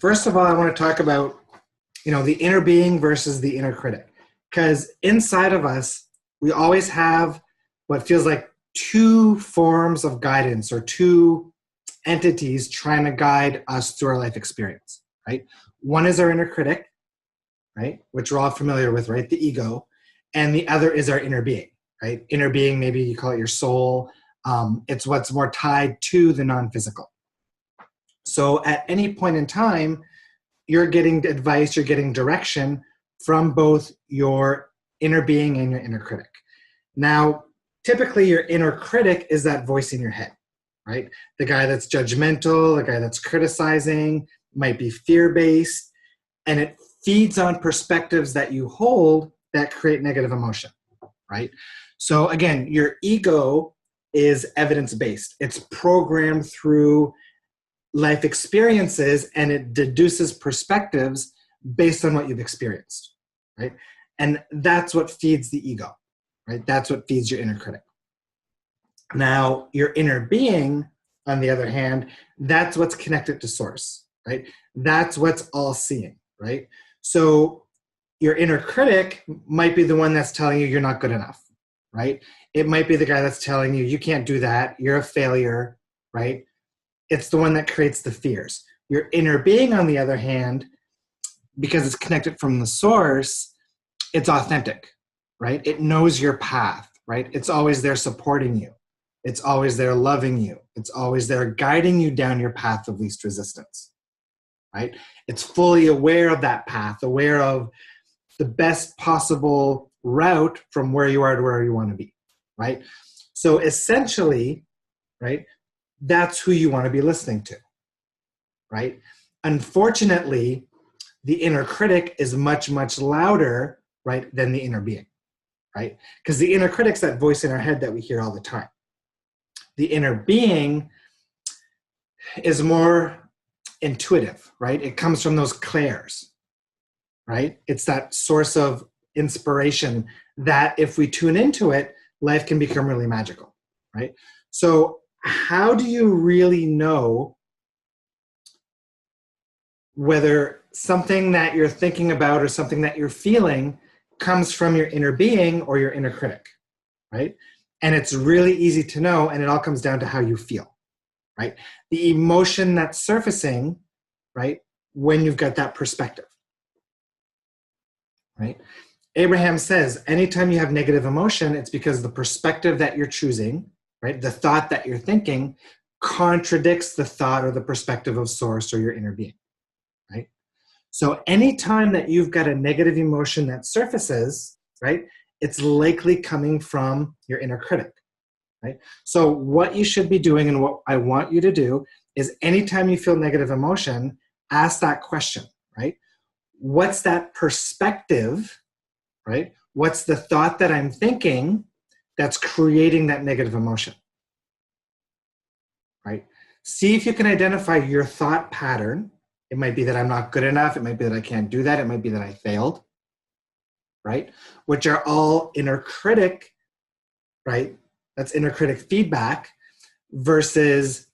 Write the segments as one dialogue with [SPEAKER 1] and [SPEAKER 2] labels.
[SPEAKER 1] First of all, I want to talk about, the inner being versus the inner critic. Because inside of us, we always have what feels like two forms of guidance or two entities trying to guide us through our life experience, right? One is our inner critic, right? Which we're all familiar with, right? The ego. And the other is our inner being, right? Inner being, maybe you call it your soul. It's what's more tied to the non-physical. So at any point in time, you're getting advice, you're getting direction from both your inner being and your inner critic. Now, typically your inner critic is that voice in your head, right? The guy that's judgmental, the guy that's criticizing, might be fear-based, and it feeds on perspectives that you hold that create negative emotion, right? So again, your ego is evidence-based. It's programmed through life experiences, and it deduces perspectives based on what you've experienced, right? And that's what feeds the ego, right? That's what feeds your inner critic. Now, your inner being, on the other hand, that's what's connected to source, right? That's what's all-seeing, right? So your inner critic might be the one that's telling you you're not good enough, right? It might be the guy that's telling you you can't do that, you're a failure, right? It's the one that creates the fears. Your inner being, on the other hand, because it's connected from the source, it's authentic, right? It knows your path, right? It's always there supporting you. It's always there loving you. It's always there guiding you down your path of least resistance, right? It's fully aware of that path, aware of the best possible route from where you are to where you want to be, right? So essentially, right, that's who you want to be listening to, right? Unfortunately, the inner critic is much, much louder, right, than the inner being, right? Because the inner critic's that voice in our head that we hear all the time. The inner being is more intuitive, right? It comes from those clairs, right? It's that source of inspiration that if we tune into it, life can become really magical, right? So how do you really know whether something that you're thinking about or something that you're feeling comes from your inner being or your inner critic, right? And it's really easy to know, and it all comes down to how you feel, right? The emotion that's surfacing, right, when you've got that perspective, right? Abraham says, anytime you have negative emotion, it's because the perspective that you're choosing, right, the thought that you're thinking, contradicts the thought or the perspective of source or your inner being, right? So anytime that you've got a negative emotion that surfaces, right, it's likely coming from your inner critic, right? So what you should be doing, and what I want you to do, is anytime you feel negative emotion, ask that question, right? What's that perspective, right? What's the thought that I'm thinking that's creating that negative emotion, right? See if you can identify your thought pattern. It might be that I'm not good enough. It might be that I can't do that. It might be that I failed, right? Which are all inner critic, right? That's inner critic feedback versus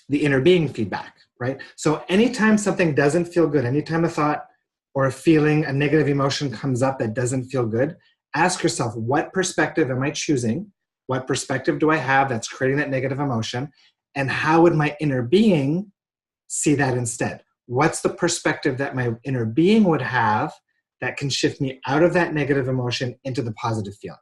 [SPEAKER 1] the inner being feedback, right? So anytime something doesn't feel good, anytime a thought or a feeling, a negative emotion comes up that doesn't feel good, ask yourself, what perspective am I choosing? What perspective do I have that's creating that negative emotion? And how would my inner being see that instead? What's the perspective that my inner being would have that can shift me out of that negative emotion into the positive feeling?